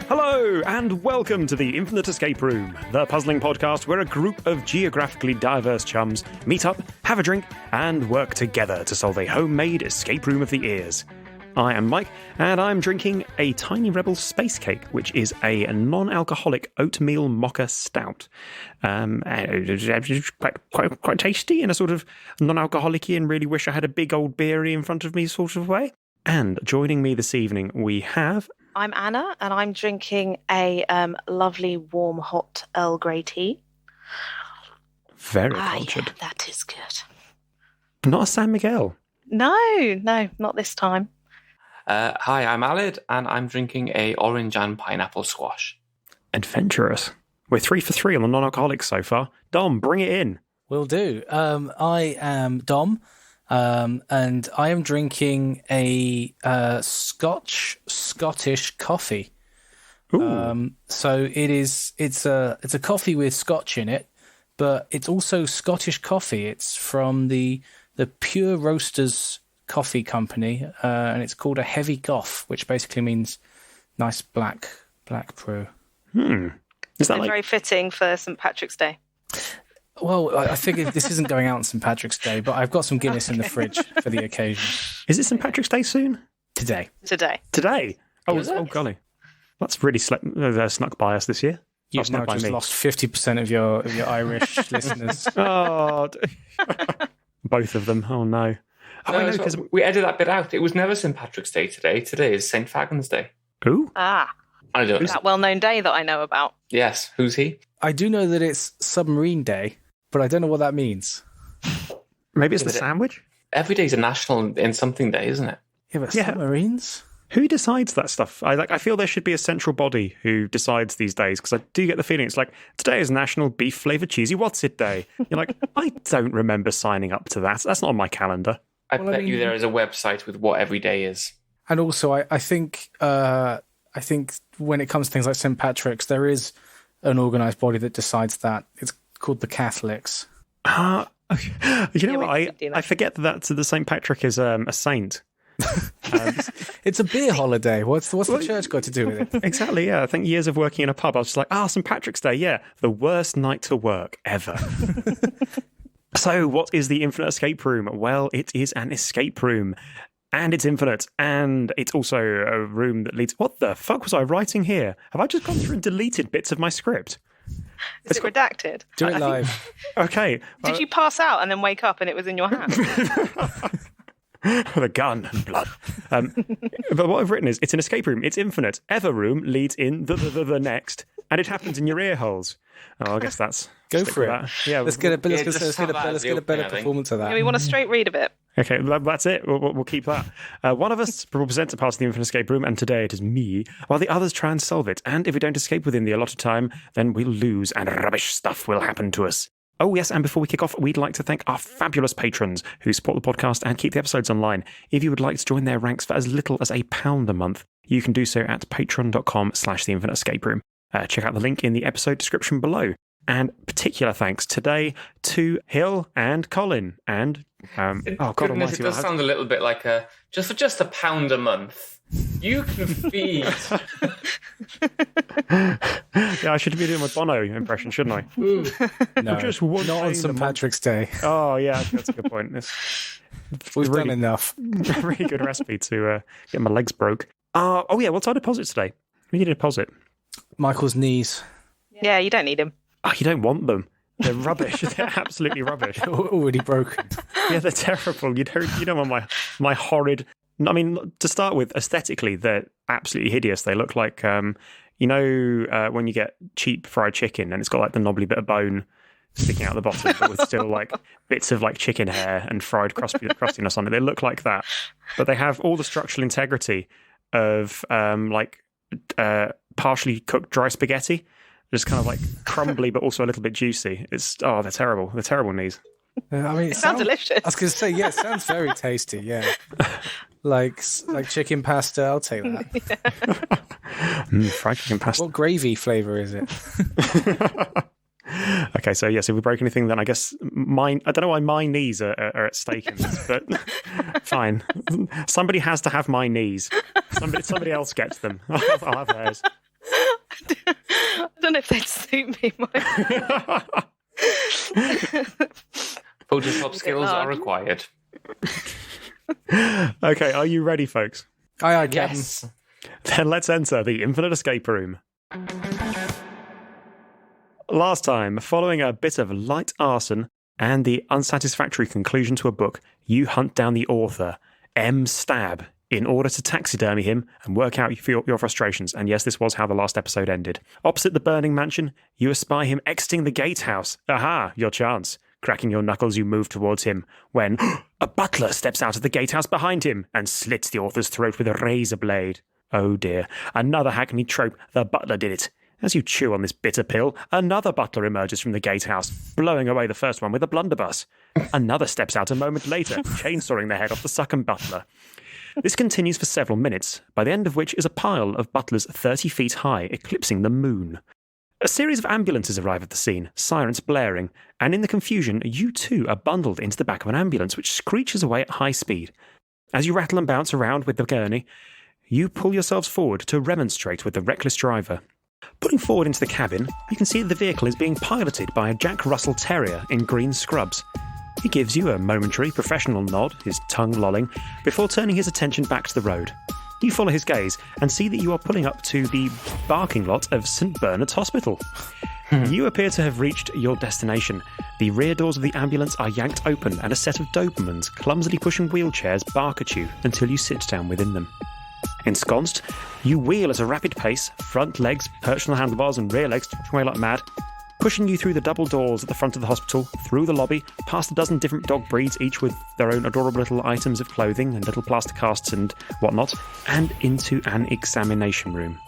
Hello, and welcome to the Infinite Escape Room, the puzzling podcast where a group of geographically diverse chums meet up, have a drink, and work together to solve a homemade escape room of the ears. I am Mike, and I'm drinking a Tiny Rebel Space Cake, which is a non-alcoholic oatmeal mocha stout. It's quite tasty in a sort of non-alcoholic-y and really wish I had a big old beery in front of me sort of way. And joining me this evening, we have... I'm Anna, and I'm drinking a lovely, warm, hot Earl Grey tea. Very cultured. Yeah, that is good. Not a San Miguel. No, not this time. Hi, I'm Alid, and I'm drinking a orange and pineapple squash. Adventurous. We're 3 for 3 on the non-alcoholics so far. Dom, bring it in. Will do. I am Dom, and I am drinking a Scottish coffee. Ooh. So it's a coffee with Scotch in it, but it's also Scottish coffee. It's from the Pure Roasters Coffee Company, and it's called a heavy goth, which basically means nice black brew. Is that Very fitting for St. Patrick's Day. Well, I figured this isn't going out on St. Patrick's Day, but I've got some Guinness in the fridge for the occasion. Is it St. Patrick's Day soon? Today. Today? Oh golly. That's really snuck by us this year. You've now just lost 50% of your Irish listeners. Oh, both of them. Oh no. No, because we edited that bit out. It was never St. Patrick's Day today. Today is St. Fagans Day. Who? I don't know. That well-known day that I know about. Yes, who's he? I do know that it's Submarine Day, but I don't know what that means. Maybe it's the sandwich? Every day's a national in something day, isn't it? Yeah, but submarines? Who decides that stuff? I feel there should be a central body who decides these days, because I do get the feeling it's like, today is National Beef Flavoured Cheesy What's It Day. You're like, I don't remember signing up to that. That's not on my calendar. I bet you there is a website with what every day is. And also, I think when it comes to things like St. Patrick's, there is an organised body that decides that. It's called the Catholics. You know what? I forget that the St. Patrick is a saint. It's a beer holiday. What's the church got to do with it? Exactly, yeah. I think years of working in a pub, I was just like, St. Patrick's Day, yeah. The worst night to work ever. So, what is the Infinite Escape Room? Well, it is an escape room, and it's infinite, and it's also a room that leads... What the fuck was I writing here? Have I just gone through and deleted bits of my script? Is it redacted? Do it live. Okay. Did you pass out and then wake up and it was in your hand? With a gun and blood. But what I've written is, it's an escape room, it's infinite. Ever room leads in the next, and it happens in your ear holes. Oh, I guess that's... Go for it. That. Yeah, let's get a better performance of that. Yeah, we want a straight read of it. Okay, that's it. We'll keep that. One of us will present a part of the Infinite Escape Room, and today it is me, while the others try and solve it. And if we don't escape within the allotted time, then we'll lose, and rubbish stuff will happen to us. Oh, yes, and before we kick off, we'd like to thank our fabulous patrons who support the podcast and keep the episodes online. If you would like to join their ranks for as little as £1 a month, you can do so at patreon.com/The Infinite Escape Room. Check out the link in the episode description below. And particular thanks today to Hill and Colin and it does sound a little bit like just for £1 a month. You can feed. Yeah, I should be doing my Bono impression, shouldn't I? No, just not on St. Patrick's Day. Oh yeah, that's a good point. We've done enough. Really good recipe to get my legs broke. Oh yeah, what's our deposit today? We need a deposit. Michael's knees. Yeah, you don't need him. Oh, you don't want them. They're rubbish. They're absolutely rubbish. Already broken. Yeah, they're terrible. You don't want my horrid... I mean, to start with, aesthetically, they're absolutely hideous. They look like, when you get cheap fried chicken and it's got like the knobbly bit of bone sticking out the bottom, but with still like bits of like chicken hair and fried crustiness on it. They look like that, but they have all the structural integrity of partially cooked dry spaghetti. Just kind of like crumbly, but also a little bit juicy. They're terrible. They're terrible knees. I mean, it sounds delicious. I was going to say, yeah, it sounds very tasty. Yeah, like chicken pasta. I'll take that. Fried chicken pasta. What gravy flavour is it? Okay, so yes, if we break anything, then I guess I don't know why my knees are at stake in this, but fine. Somebody has to have my knees. Somebody else gets them. I'll have theirs. I don't know if they'd suit me. Photoshop skills are required. Okay, are you ready, folks? Aye, Captain. Yes. Then let's enter the Infinite Escape Room. Last time, following a bit of light arson and the unsatisfactory conclusion to a book, you hunt down the author, M. Stab, in order to taxidermy him and work out your frustrations. And yes, this was how the last episode ended. Opposite the burning mansion, you espy him exiting the gatehouse. Aha, your chance. Cracking your knuckles, you move towards him when a butler steps out of the gatehouse behind him and slits the author's throat with a razor blade. Oh dear, another hackneyed trope, the butler did it. As you chew on this bitter pill, another butler emerges from the gatehouse, blowing away the first one with a blunderbuss. Another steps out a moment later, chainsawing the head off the second butler. This continues for several minutes, by the end of which is a pile of butlers 30 feet high, eclipsing the moon. A series of ambulances arrive at the scene, sirens blaring, and in the confusion, you too are bundled into the back of an ambulance which screeches away at high speed. As you rattle and bounce around with the gurney, you pull yourselves forward to remonstrate with the reckless driver. Putting forward into the cabin, you can see that the vehicle is being piloted by a Jack Russell Terrier in green scrubs. He gives you a momentary professional nod, his tongue lolling, before turning his attention back to the road. You follow his gaze and see that you are pulling up to the parking lot of St. Bernard's Hospital. You appear to have reached your destination. The rear doors of the ambulance are yanked open and a set of Dobermans clumsily pushing wheelchairs bark at you until you sit down within them. Ensconced, you wheel at a rapid pace, front legs perched on the handlebars and rear legs twitching away like mad, pushing you through the double doors at the front of the hospital, through the lobby, past a dozen different dog breeds, each with their own adorable little items of clothing and little plaster casts and whatnot, and into an examination room.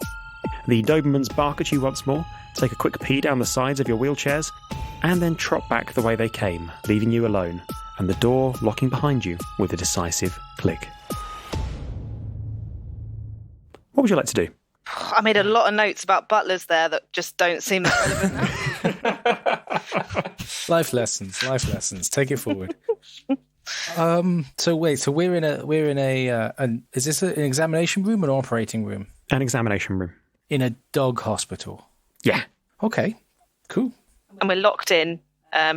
The Dobermans bark at you once more, take a quick pee down the sides of your wheelchairs, and then trot back the way they came, leaving you alone, and the door locking behind you with a decisive click. What would you like to do? I made a lot of notes about butlers there that just don't seem that relevant. Life lessons. Take it forward. So we're in a is this an examination room or an operating room? An examination room. In a dog hospital. Yeah. Okay. Cool. And we're locked in,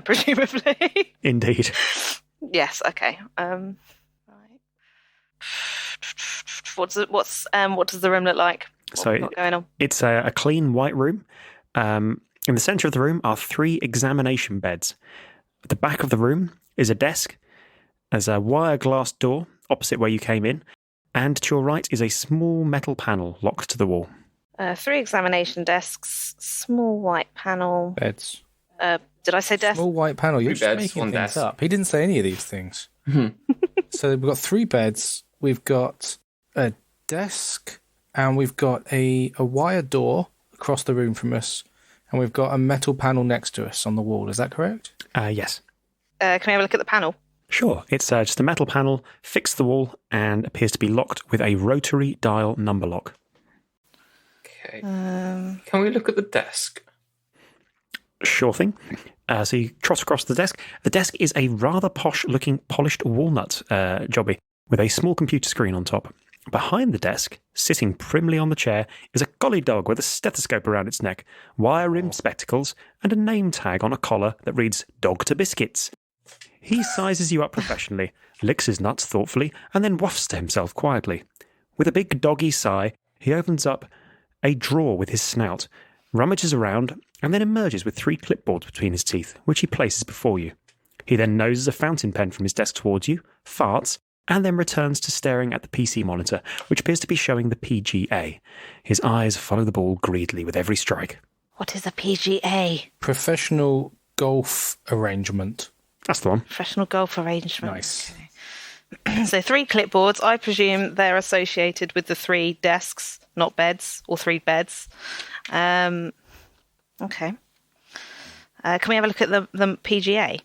presumably. Indeed. Yes. Okay. Right. What does the room look like? What's going on? It's a clean white room. In the centre of the room are 3 examination beds. At the back of the room is a desk. There's a wire glass door opposite where you came in. And to your right is a small metal panel locked to the wall. 3 examination desks, small white panel. Beds. Did I say desk? Small white panel. You're just making things up. He didn't say any of these things. So we've got 3 beds. We've got a desk, and we've got a wire door across the room from us, and we've got a metal panel next to us on the wall. Is that correct? Yes. Can we have a look at the panel? Sure. It's just a metal panel fixed to the wall and appears to be locked with a rotary dial number lock. Okay. Can we look at the desk? Sure thing. So you trot across the desk. The desk is a rather posh-looking polished walnut jobby with a small computer screen on top. Behind the desk, sitting primly on the chair, is a collie dog with a stethoscope around its neck, wire-rimmed spectacles, and a name tag on a collar that reads Dog to Biscuits. He sizes you up professionally, licks his nuts thoughtfully, and then wafts to himself quietly. With a big doggy sigh, he opens up a drawer with his snout, rummages around, and then emerges with 3 clipboards between his teeth, which he places before you. He then noses a fountain pen from his desk towards you, farts, and then returns to staring at the PC monitor, which appears to be showing the PGA. His eyes follow the ball greedily with every strike. What is a PGA? Professional golf arrangement. That's the one. Professional golf arrangement. Nice. Okay. So 3 clipboards. I presume they're associated with the 3 desks, not beds, or 3 beds. Okay. Can we have a look at the PGA?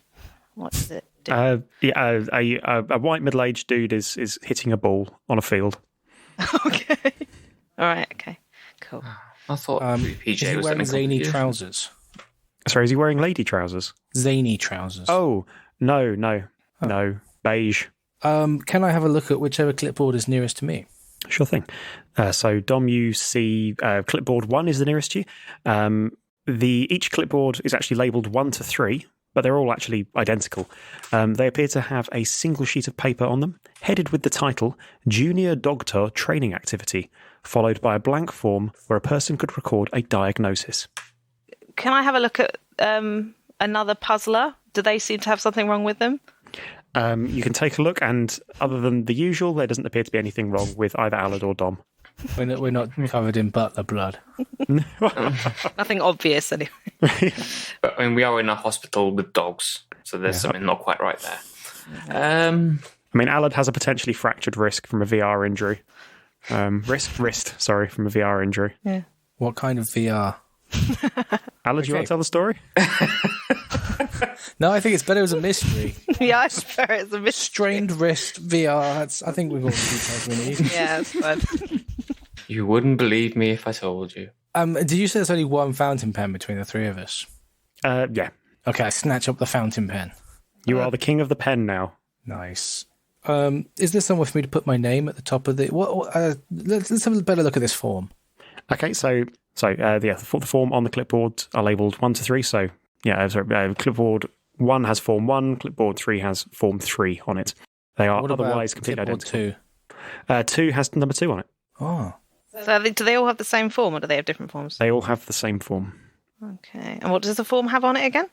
What does it do? A white middle-aged dude is hitting a ball on a field. Okay. All right. Okay. Cool. I thought PJ is he was wearing something zany complicated. trousers? Sorry, is he wearing lady trousers? Zany trousers. Oh, no, beige. Can I have a look at whichever clipboard is nearest to me? Sure thing. So, Dom, you see clipboard 1 is the nearest to you. Each clipboard is actually labelled 1 to 3, but they're all actually identical. They appear to have a single sheet of paper on them, headed with the title Junior Doctor Training Activity, followed by a blank form where a person could record a diagnosis. Can I have a look at another puzzler? Do they seem to have something wrong with them? You can take a look, and other than the usual, there doesn't appear to be anything wrong with either Alad or Dom. We're not covered in butler blood. Nothing obvious, anyway. But I mean, we are in a hospital with dogs, so there's something not quite right there. I mean, Alad has a potentially fractured wrist from a VR injury. Wrist, from a VR injury. Yeah. What kind of VR? Alad, do you want to tell the story? No, I think it's better as a mystery. Yeah, I swear it's a mystery. Strained wrist VR. I think we've got the details we need. Yeah, it's fun. You wouldn't believe me if I told you. Did you say there's only one fountain pen between the three of us? Yeah. Okay, I snatch up the fountain pen. You are the king of the pen now. Nice. Is there somewhere for me to put my name at the top of the... let's have a better look at this form. Okay, the form on the clipboard are labelled 1 to 3, so... Yeah, clipboard 1 has form 1, clipboard 3 has form 3 on it. They are otherwise completely identical. 2 has number 2 on it. Oh. So do they all have the same form, or do they have different forms? They all have the same form. Okay. And what does the form have on it again?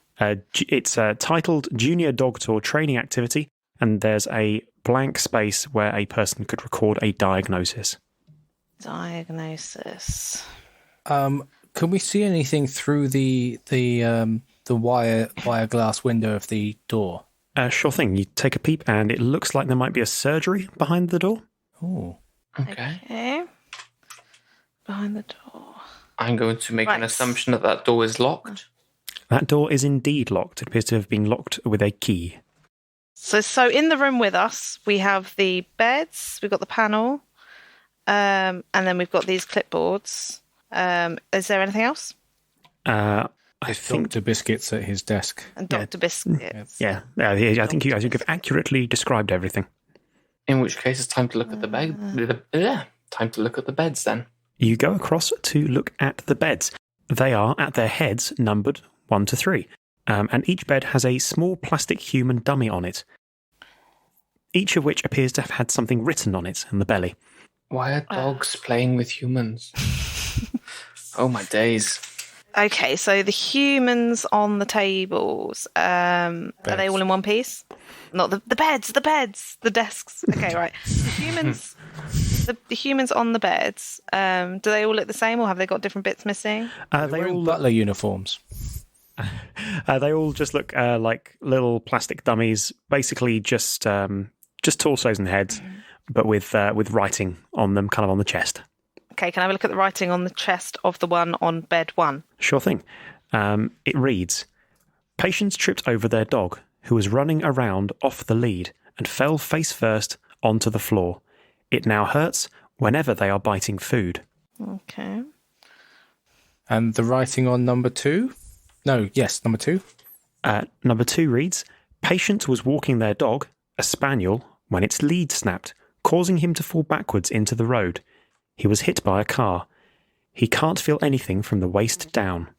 It's titled Junior Doctor Training Activity, and there's a blank space where a person could record a diagnosis. Diagnosis. Can we see anything through the wire glass window of the door? Sure thing. You take a peep, and it looks like there might be a surgery behind the door. Oh. Okay. Behind the door. I'm going to make an assumption that door is locked. That door is indeed locked. It appears to have been locked with a key. So in the room with us, we have the beds, we've got the panel, and then we've got these clipboards. Is there anything else? I think Dr. Biscuits at his desk. And Dr. Biscuits. Yeah. I think you have accurately described everything. In which case, it's time to look at the bed. Time to look at the beds then. You go across to look at the beds. They are, at their heads, numbered 1 to 3. And each bed has a small plastic human dummy on it, each of which appears to have had something written on it in the belly. Why are dogs playing with humans? Oh, my days. Okay, so the humans on the tables, are they all in one piece? Not the beds, the desks. Okay, right. The humans on the beds, do they all look the same, or have they got different bits missing? They all butler uniforms. They all just look like little plastic dummies, basically just torsos and heads, but with writing on them, kind of on the chest. Okay, can I have a look at the writing on the chest of the one on bed 1? Sure thing. It reads, "Patients tripped over their dog, who was running around off the lead and fell face first onto the floor. It now hurts whenever they are biting food." Okay. And the writing on number 2? No, yes, number 2. Number 2 reads, "Patient was walking their dog, a spaniel, when its lead snapped, causing him to fall backwards into the road. He was hit by a car. He can't feel anything from the waist down."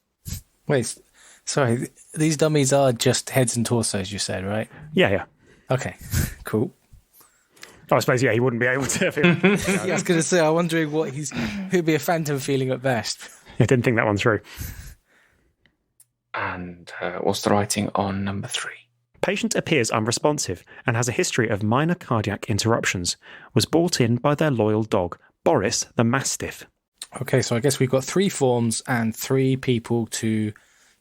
Wait, sorry, these dummies are just heads and torsos, you said, right? Yeah. Okay, cool. I suppose, he wouldn't be able to. I was going to say, I'm wondering who'd be a phantom feeling at best. I didn't think that one through. And what's the writing on number 3? "Patient appears unresponsive and has a history of minor cardiac interruptions. Was brought in by their loyal dog, Boris the Mastiff." Okay, so I guess we've got 3 forms and 3 people to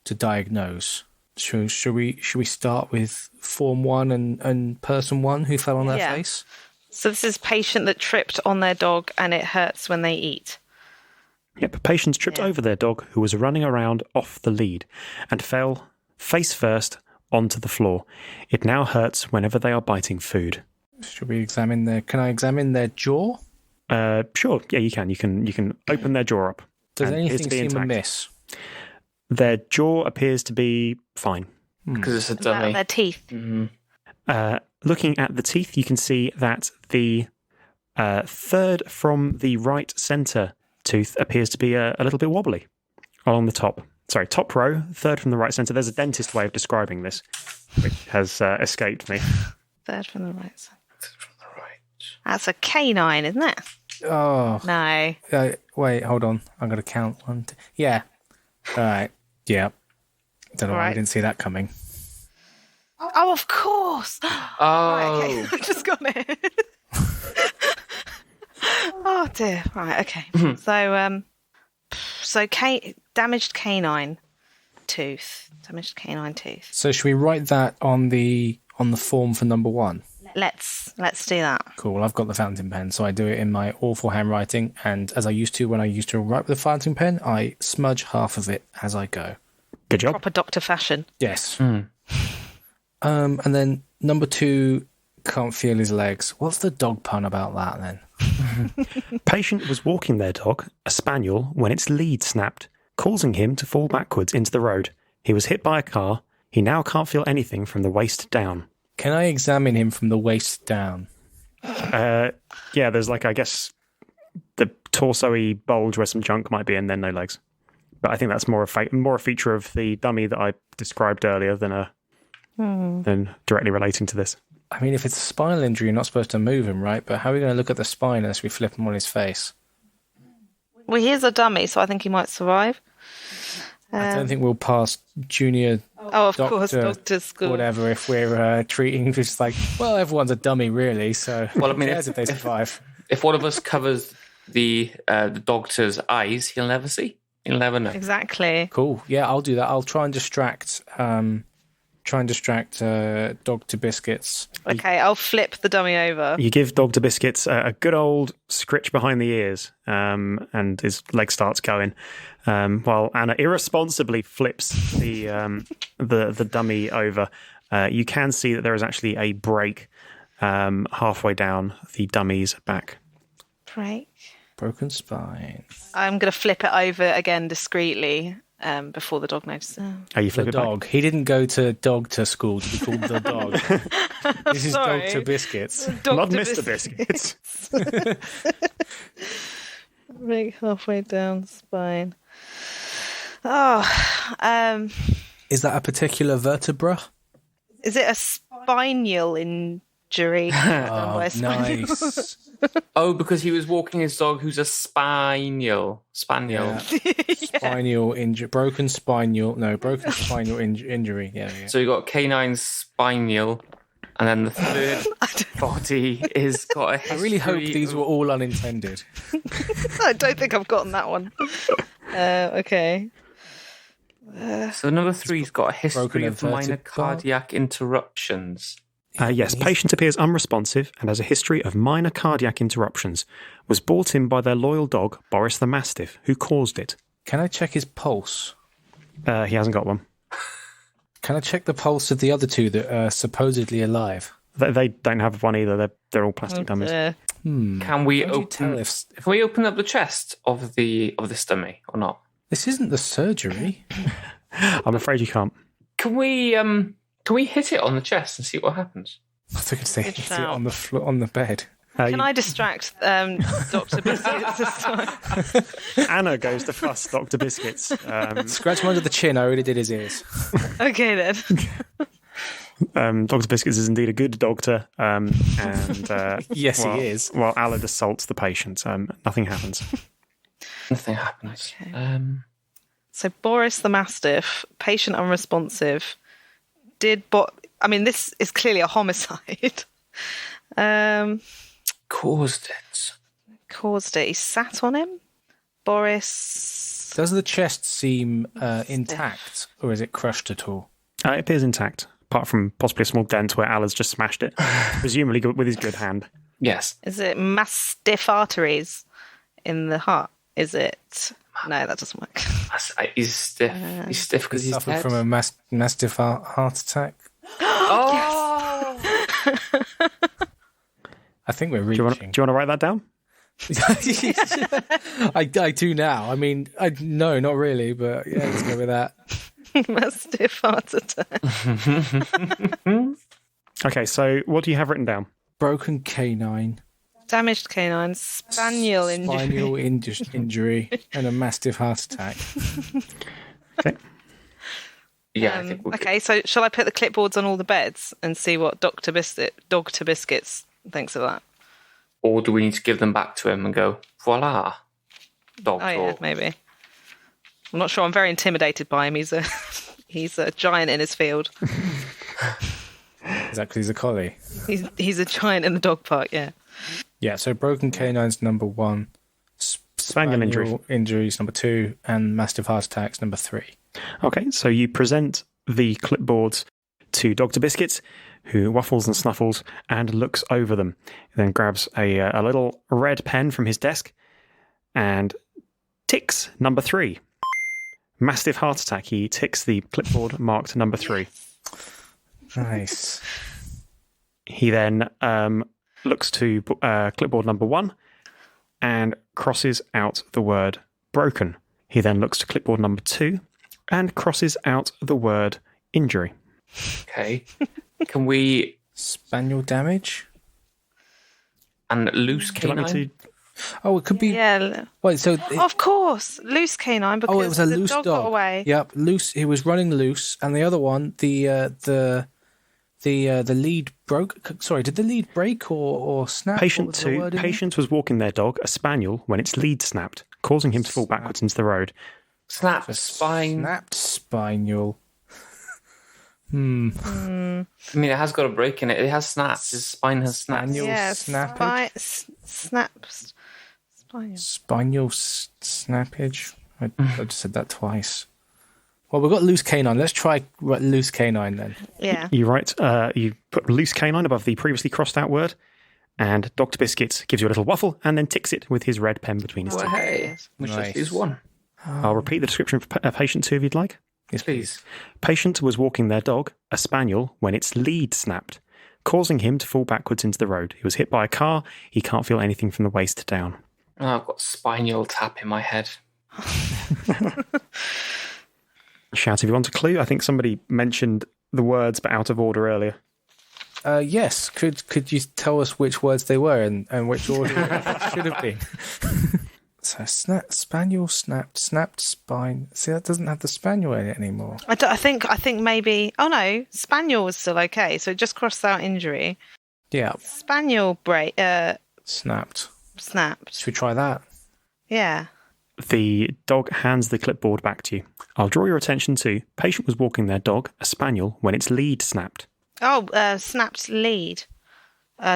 diagnose. Should we start with form 1 and person 1 who fell on their face? So this is patient that tripped on their dog and it hurts when they eat. Yep, patients tripped over their dog, who was running around off the lead, and fell face first onto the floor. It now hurts whenever they are biting food. Should we examine can I examine their jaw? Sure. Yeah, you can. You can open their jaw up. Does anything seem amiss? Their jaw appears to be fine. Because it's a What about dummy. their teeth? Looking at the teeth, you can see that the third from the right centre tooth appears to be a little bit wobbly along the top. Sorry, top row, third from the right centre. There's a dentist way of describing this, which has escaped me. Third from the right side. From the right. That's a canine, isn't it? Oh, No. wait, hold on. I'm going to count 1, 2. Yeah. All right. Yeah. Don't know why I Right. didn't see that coming. Oh, of course. Oh. Right, okay. I just got it. Oh dear. Right. Okay. So damaged canine tooth. Damaged canine tooth. So should we write that on the form for number 1? Let's do that. Cool. I've got the fountain pen, so I do it in my awful handwriting. And as I used to when I used to write with the fountain pen, I smudge half of it as I go. Good job. Proper doctor fashion. Yes. And then number 2, can't feel his legs. What's the dog pun about that then? Patient was walking their dog, a spaniel, when its lead snapped, causing him to fall backwards into the road. He was hit by a car. He now can't feel anything from the waist down. Can I examine him from the waist down? Yeah, there's I guess, the torso-y bulge where some junk might be and then no legs. But I think that's more a feature of the dummy that I described earlier than directly relating to this. I mean, if it's a spinal injury, you're not supposed to move him, right? But how are we going to look at the spine unless we flip him on his face? Well, he is a dummy, so I think he might survive. I don't think we'll pass junior Oh, of course, doctor school. whatever if we're treating just well, everyone's a dummy, really. So Well, I mean, who cares if they survive? If one of us covers the doctor's eyes, he'll never see. He'll never know. Exactly. Cool. Yeah, I'll do that. I'll try and distract Dr. Biscuits. Okay, I'll flip the dummy over. You give Dr. Biscuits a good old scritch behind the ears, and his leg starts going, while Anna irresponsibly flips the dummy over. You can see that there is actually a break halfway down the dummy's back. Break. Broken spine. I'm going to flip it over again discreetly before the dog notices. Oh, you flip The it back. dog. He didn't go to dog school to be called the dog. This is Sorry. Dr. Biscuits. Not Mr. Biscuits. Break halfway down the spine. Oh, Is that a particular vertebra? is it a spinal injury? Oh, nice. Oh, because he was walking his dog who's a spaniel. Spaniel. Spinal injury. Broken spinal injury. Yeah. So you got canine spaniel, and then the third body is got a I really hope history these of- were all unintended. I don't think I've gotten that one. Okay. So number 3's got a history Broken of minor vertebra. cardiac interruptions. Yes, patient appears unresponsive and has a history of minor cardiac interruptions. Was brought in by their loyal dog, Boris the Mastiff, who caused it. Can I check his pulse? He hasn't got one. Can I check the pulse of the other 2 that are supposedly alive? They don't have one either. They're all plastic dummies. Can we How do you tell open? if Can we open up the chest of this dummy or not? this isn't the surgery? I'm afraid you can't. Can we hit it on the chest and see what happens? I think it's hit it shout. on the floor, on the bed. Can I distract Dr. Biscuits this time? Anna goes to fuss Dr. Biscuits. Scratch him under the chin. I already did his ears. Okay, then. Dr. Biscuits is indeed a good doctor. And Yes, he is. While Alad assaults the patient, nothing happens. Nothing happens. Okay. So Boris the Mastiff, patient unresponsive, this is clearly a homicide. Caused it. Caused it. He sat on him. Boris. Does the chest seem intact, or is it crushed at all? It appears intact, apart from possibly a small dent where Alad's just smashed it, presumably with his good hand. Yes. Is it mastiff arteries in the heart? Is it? No, that doesn't work. He's stiff. He's stiff because He he's suffered dead. from a mastiff heart attack. Oh! I think we're Do you reaching. want to write that down? I do now. I mean, no, not really, but yeah, let's go with that. Mastiff heart attack. Okay, so what do you have written down? Broken canine, Damaged canine, spaniel injury. spinal injury, and a mastiff heart attack. Okay. Yeah. I think Okay, so shall I put the clipboards on all the beds and see what Dr. Biscuits thinks of that? Or do we need to give them back to him and go, voila, dog Oh yeah, talk? maybe. I'm not sure. I'm very intimidated by him. He's a giant in his field. Is that because he's a collie? He's a giant in the dog park. Yeah. Yeah. So broken canine's number 1, Spaniel injury. Injuries number 2, and mastiff heart attacks number 3. Okay, so you present the clipboards to Dr. Biscuits, who waffles and snuffles and looks over them. He then grabs a little red pen from his desk and ticks number 3. Mastiff heart attack. He ticks the clipboard marked number 3. Nice. He then looks to clipboard number 1 and crosses out the word broken. He then looks to clipboard number 2 and crosses out the word injury. Okay. Can we... Spaniel damage? And loose Would you like me canine? to- Oh, it could be. Yeah. Wait, so. Of course, loose canine because It was a the loose dog dog. got away. Yep, loose. He was running loose, and the other one, the lead broke. Sorry, did the lead break or snap? Patient What was the 2. word in it? Patient was walking their dog, a spaniel, when its lead snapped, causing him to fall backwards into the road. Snap, spine. Snapped spinal. I mean, it has got a break in it. It has snapped. His spine has snapped. Spaniel Yeah, snappage. snaps. Spinal. Spinal snappage. I just said that twice. Well, we've got loose canine. Let's try loose canine then. Yeah. You write, you put loose canine above the previously crossed out word, and Dr. Biscuits gives you a little waffle and then ticks it with his red pen between his Well, teeth. hey, we should Nice. use one. I'll repeat the description for patient 2 if you'd like. Yes, Please. Patient was walking their dog, a spaniel, when its lead snapped, causing him to fall backwards into the road. He was hit by a car. He can't feel anything from the waist down. Oh, I've got spinal tap in my head. Shout if you want a clue. I think somebody mentioned the words but out of order earlier. Yes. Could you tell us which words they were and which order it should have been? So spaniel snapped spine. See, that doesn't have the spaniel in it anymore. I think maybe. Oh no, spaniel was still okay. So just crossed out injury. Yeah, Spaniel snapped. snapped. Should we try that? Yeah. The dog hands the clipboard back to you. I'll draw your attention to patient was walking their dog, a spaniel, when its lead snapped. Oh, snapped lead.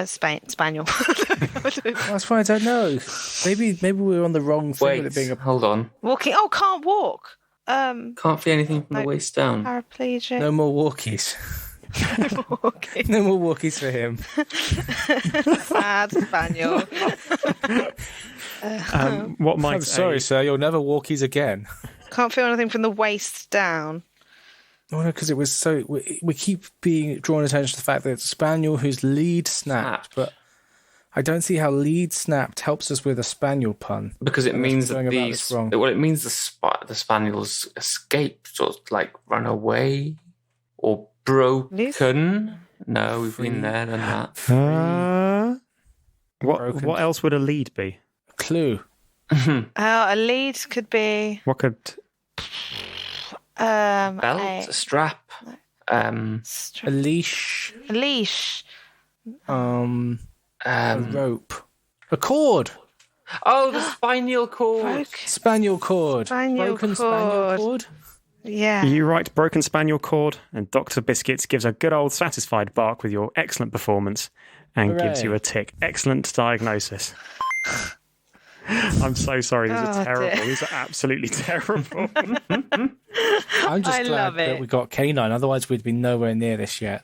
Spaniel. That's why I don't know. Maybe we were on the wrong thing with Wait, it being a. hold on. Walking. Oh, can't walk. Can't feel anything from the waist down. Paraplegic. No more walkies. Walking. No more walkies for him. Sad spaniel. What might I'm sorry, sir. You'll never walkies again. Can't feel anything from the waist down. Oh no, because it was so. We keep being drawn attention to the fact that it's a spaniel whose lead snapped, but I don't see how lead snapped helps us with a spaniel pun. Because it means that going about this wrong. it means the spaniel's escaped or like run away or broken. No, we've been there and that. What else would a lead be? Clue. A lead could be What could... Belt, a strap. A leash. a leash. A rope. A cord. Oh, the spinal cord. Spaniel cord. Spaniel Broken cord. spaniel cord. Yeah. You write broken spaniel cord, and Dr. Biscuits gives a good old satisfied bark with your excellent performance and gives you a tick. Excellent diagnosis. I'm so sorry. These are terrible. Dear. These are absolutely terrible. I'm just I glad love that it. we got canine. Otherwise, we'd be nowhere near this yet.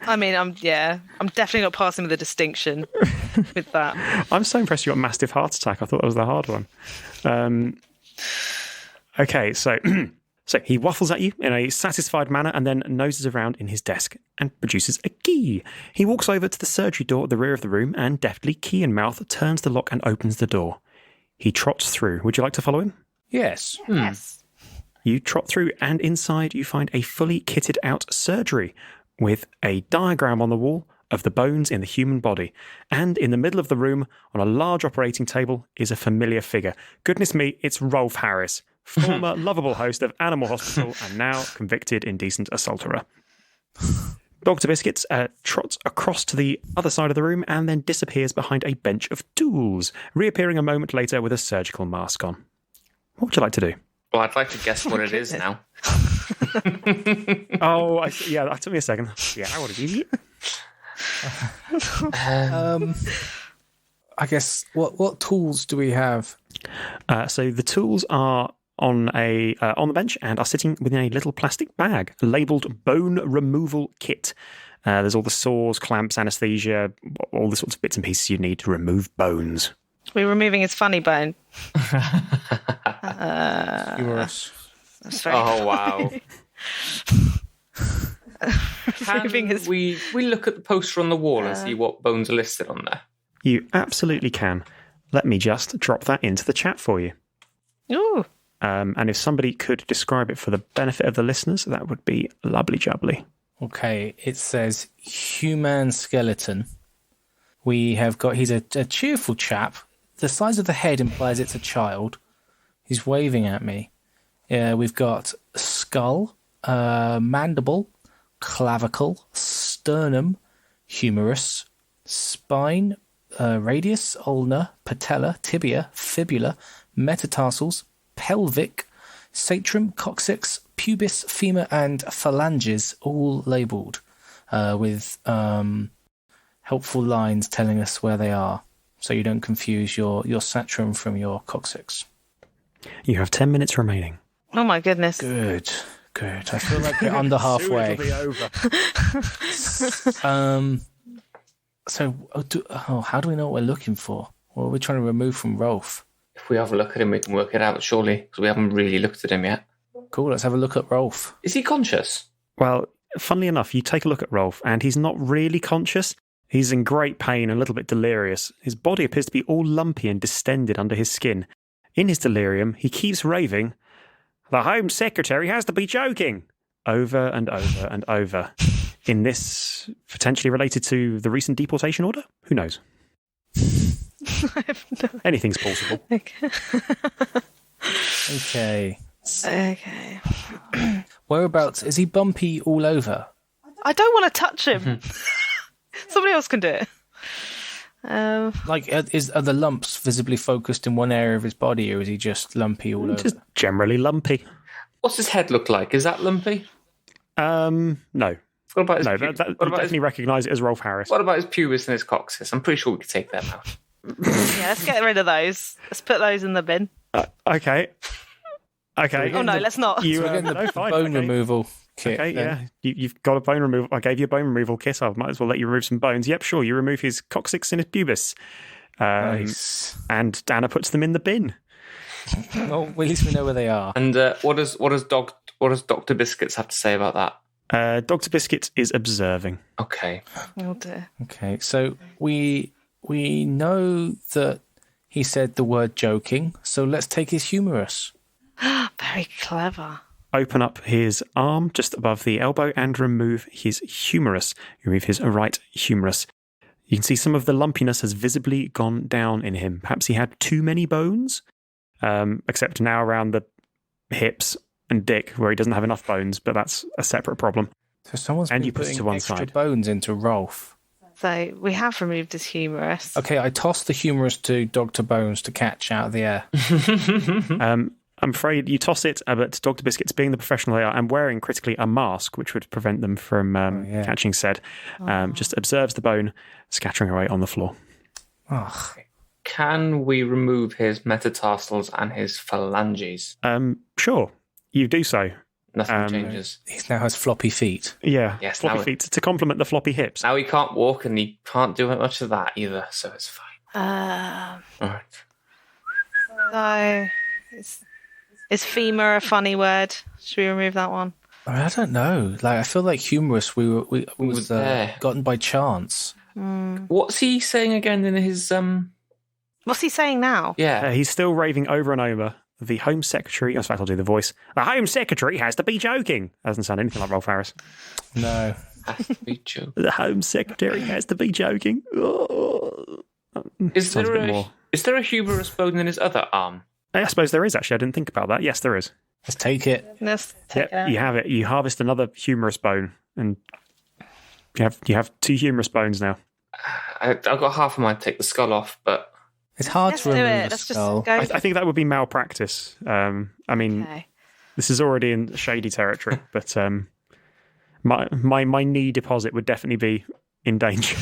I mean, I'm definitely not passing with a distinction with that. I'm so impressed you got mastiff heart attack. I thought that was the hard one. Okay, so So he waffles at you in a satisfied manner and then noses around in his desk and produces a key. He walks over to the surgery door at the rear of the room and deftly, key in mouth, turns the lock and opens the door. He trots through. Would you like to follow him? Yes. Yes. You trot through, and inside you find a fully kitted out surgery with a diagram on the wall of the bones in the human body. And in the middle of the room, on a large operating table, is a familiar figure. Goodness me, it's Rolf Harris, former lovable host of Animal Hospital and now convicted indecent assaulterer. Dr. Biscuits trots across to the other side of the room and then disappears behind a bench of tools, reappearing a moment later with a surgical mask on. What would you like to do? Well, I'd like to guess what it is now. Yeah, that took me a second. Yeah, what is it? I guess what tools do we have? So the tools are on the bench and are sitting within a little plastic bag labelled bone removal kit. There's all the saws, clamps, anaesthesia, all the sorts of bits and pieces you need to remove bones. We're removing his funny bone. Humorous. That's very Oh, wow. Removing his... we look at the poster on the wall and see what bones are listed on there? You absolutely can. Let me just drop that into the chat for you. Ooh. And if somebody could describe it for the benefit of the listeners, that would be lovely jubbly. Okay, it says human skeleton. We have got, he's a cheerful chap. The size of the head implies it's a child. He's waving at me. We've got skull, mandible, clavicle, sternum, humerus, spine, radius, ulna, patella, tibia, fibula, metatarsals, pelvic, sacrum, coccyx, pubis, femur, and phalanges, all labelled with helpful lines telling us where they are, so you don't confuse your sacrum from your coccyx. You have 10 minutes remaining. Oh my goodness. Good. I feel like we're under halfway. Soon it'll be over. How do we know what we're looking for? What are we trying to remove from Rolf? If we have a look at him, we can work it out, surely, because we haven't really looked at him yet. Cool, let's have a look at Rolf. Is he conscious? Well, funnily enough, you take a look at Rolf, and he's not really conscious. He's in great pain and a little bit delirious. His body appears to be all lumpy and distended under his skin. In his delirium, he keeps raving, "The Home Secretary has to be joking!" over and over and over. In this, potentially related to the recent deportation order? Who knows? I have no... Anything's possible. Okay. Okay. Whereabouts? Is he bumpy all over? I don't want to touch him. Somebody else can do it. Are the lumps visibly focused in one area of his body, or is he just lumpy all over? Just generally lumpy. What's his head look like? Is that lumpy? No. What about his No, you definitely recognise it as Rolf Harris. What about his pubis and his coccyx? I'm pretty sure we could take them out. Yeah, let's get rid of those. Let's put those in the bin. Okay. Oh no, let's not. So we're getting the bone removal kit. Okay, then. yeah. You've got a bone removal. I gave you a bone removal kit. I might as well let you remove some bones. Yep, sure. You remove his coccyx and his pubis. Nice. And Anna puts them in the bin. Well, at least we know where they are. And what does Dr. Biscuits have to say about that? Dr. Biscuit is observing. Okay. Oh dear. Okay, so we know that he said the word joking, so let's take his humerus. Very clever. Open up his arm just above the elbow and remove his humerus. Remove his right humerus. You can see some of the lumpiness has visibly gone down in him. Perhaps he had too many bones, except now around the hips and dick where he doesn't have enough bones, but that's a separate problem. So someone's And been you put it putting to one extra side. bones into Rolf. So we have removed his humerus. Okay, I tossed the humerus to Dr. Bones to catch out of the air. I'm afraid you toss it, but Dr. Biscuits, being the professional they are, and wearing critically a mask, which would prevent them from catching said, just observes the bone scattering away on the floor. Oh. Can we remove his metatarsals and his phalanges? Sure, you do so. Nothing changes. He now has floppy feet. Yeah, Yes, floppy now feet to complement the floppy hips. Now he can't walk and he can't do much of that either, so it's fine. All right. So it's Is femur a funny word? Should we remove that one? I don't know. I feel like humorous. We was gotten by chance. What's he saying again in his What's he saying now? Yeah, He's still raving over and over. The Home Secretary. In fact, I'll do the voice. The Home Secretary has to be joking. That doesn't sound anything like Rolf Harris. No. has to be joking. The Home Secretary has to be joking. Oh. Is there a humorous bone in his other arm? I suppose there is, actually. I didn't think about that. Yes, there is. Let's take it. Let's take it out. You have it. You harvest another humorous bone, and you have 2 humorous bones now. I've got half of mine to take the skull off, but It's hard Let's to do remove it. a Let's skull. just go. I think that would be malpractice. I mean, Okay. this is already in shady territory, but my knee deposit would definitely be in danger.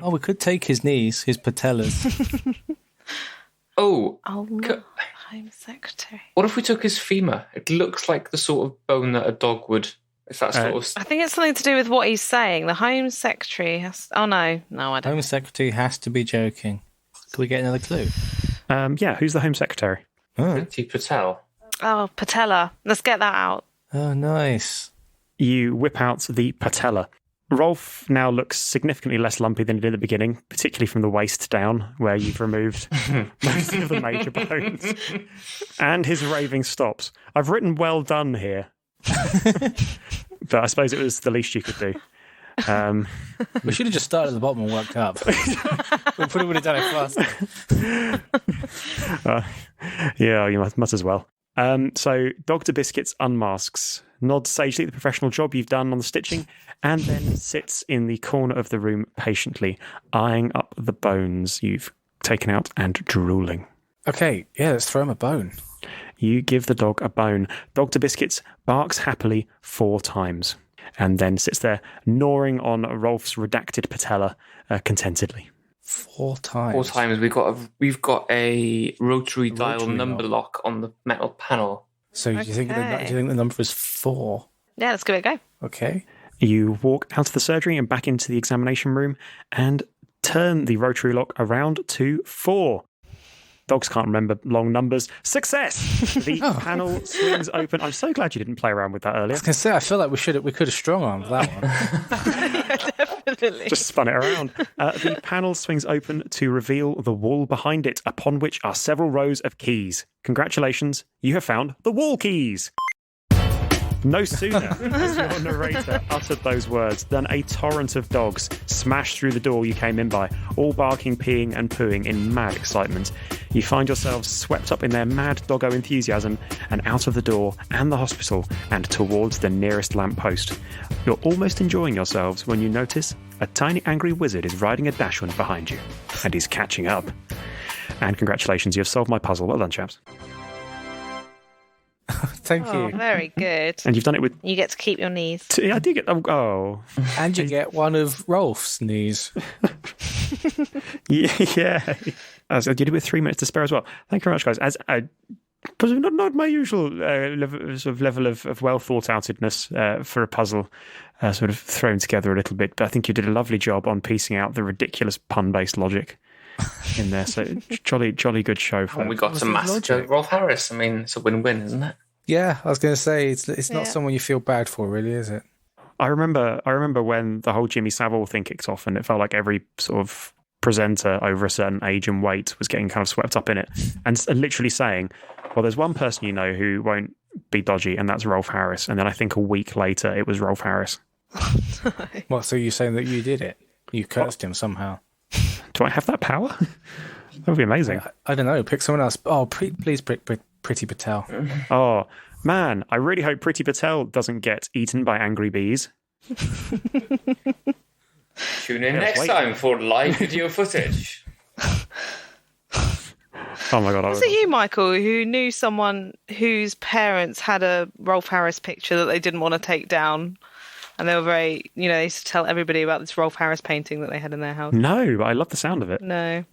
Oh, we could take his knees, his patellas. oh, Oh, no. Home Secretary. what if we took his femur? It looks like the sort of bone that a dog would. If that sort of. I think it's something to do with what he's saying. The Home Secretary has. Oh, no. I don't. Home Secretary has to be joking. Can we get another clue? Yeah, who's the Home Secretary? Oh, Priti Patel. Oh, patella. Let's get that out. oh nice. You whip out the patella. Rolf now looks significantly less lumpy than he did at the beginning, particularly from the waist down, where you've removed most of the major bones. And his raving stops. I've written well done here. But I suppose it was the least you could do. We should have just started at the bottom and worked up. We probably would have done it faster. Yeah, you must as well. So Dr. Biscuits unmasks, nods sagely at the professional job you've done on the stitching, and then sits in the corner of the room patiently, eyeing up the bones you've taken out and drooling. Okay, yeah, let's throw him a bone. You give the dog a bone. Dr. Biscuits barks happily 4 times, and then sits there gnawing on Rolf's redacted patella contentedly. 4 times. 4 times. We've got a rotary dial number lock on the metal panel. So do you think the number is 4? Yeah, let's give it a go. Okay. You walk out of the surgery and back into the examination room and turn the rotary lock around to 4. Dogs can't remember long numbers. Success! The panel swings open. I'm so glad you didn't play around with that earlier. I was going to say, I feel like we could have strong-armed that one. Definitely. Just spun it around. The panel swings open to reveal the wall behind it, upon which are several rows of keys. Congratulations, you have found the wall keys. No sooner has your narrator uttered those words than a torrent of dogs smashed through the door you came in by, all barking, peeing and pooing in mad excitement. You find yourselves swept up in their mad doggo enthusiasm and out of the door and the hospital and towards the nearest lamppost. You're almost enjoying yourselves when you notice a tiny angry wizard is riding a dachshund behind you, and he's catching up. And congratulations, you've solved my puzzle. Well done, chaps. Thank Oh, you. very good. And you've done it with... You get to keep your knees. I do get... Oh. And you get one of Rolf's knees. Yeah. As you did it with 3 minutes to spare as well. Thank you very much, guys. As possibly not my usual level of well thought outedness for a puzzle, sort of thrown together a little bit. But I think you did a lovely job on piecing out the ridiculous pun based logic in there. So jolly good show for And we got some massive Rolf Harris. I mean, it's a win-win, isn't it? Yeah, I was going to say, it's not someone you feel bad for, really, is it? I remember when the whole Jimmy Savile thing kicked off, and it felt like every sort of presenter over a certain age and weight was getting kind of swept up in it, and literally saying, well, there's one person you know who won't be dodgy, and that's Rolf Harris. And then I think a week later it was Rolf Harris. What, so you're saying that you did it? You cursed him somehow? Do I have that power? That would be amazing. I don't know, pick someone else. Oh, please pick Priti Patel. Oh, man, I really hope Priti Patel doesn't get eaten by angry bees. Tune in next time for live video footage. Oh my God. Was it you, Michael, who knew someone whose parents had a Rolf Harris picture that they didn't want to take down? And they were very, they used to tell everybody about this Rolf Harris painting that they had in their house. No, but I love the sound of it. No.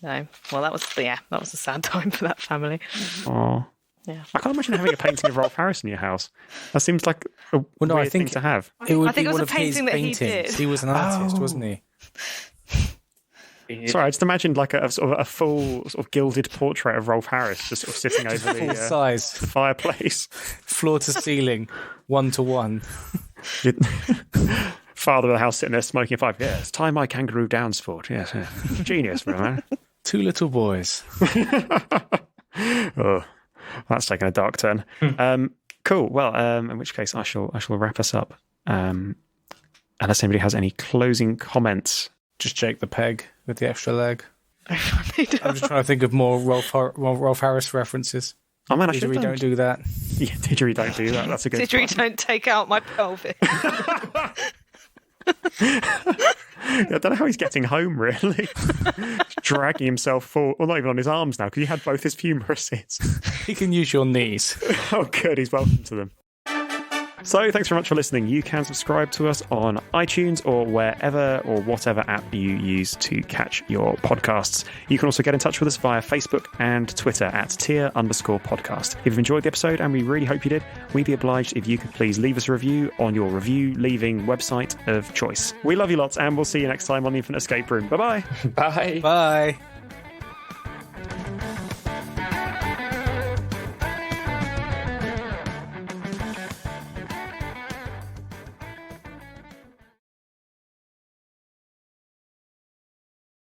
Well, that was a sad time for that family. Oh. Yeah. I can't imagine having a painting of Rolf Harris in your house. That seems like a weird thing to have. It would I think be it was one a of his painting that he paintings. did. He was an artist, wasn't he? weird. Sorry, I just imagined like a sort of a full sort of gilded portrait of Rolf Harris just sort of sitting over Full the size, fireplace. floor to ceiling, 1-to-1. Father of the house sitting there smoking a pipe. Yes, tie my kangaroo down, sport. Yes, yeah. Genius, man. 2 little boys. Oh, that's taken a dark turn. Cool. Well, in which case I shall wrap us up. Unless anybody has any closing comments. Just Jake the Peg with the extra leg. I'm I'm just trying to think of more Rolf Harris references. Oh man, I Didgeridoo should don't do that. Yeah, didgeridoo don't do that. That's a good. Didgeridoo don't take out my pelvis. I don't know how he's getting home, really. Dragging himself forward. Well, not even on his arms now, because he had both his humeruses. He can use your knees. Oh, good. He's welcome to them. So, thanks very much for listening. You can subscribe to us on iTunes or wherever or whatever app you use to catch your podcasts. You can also get in touch with us via Facebook and Twitter at tier_podcast. If you've enjoyed the episode, and we really hope you did, we'd be obliged if you could please leave us a review on your review-leaving website of choice. We love you lots, and we'll see you next time on the Infinite Escape Room. Bye-bye. Bye. Bye.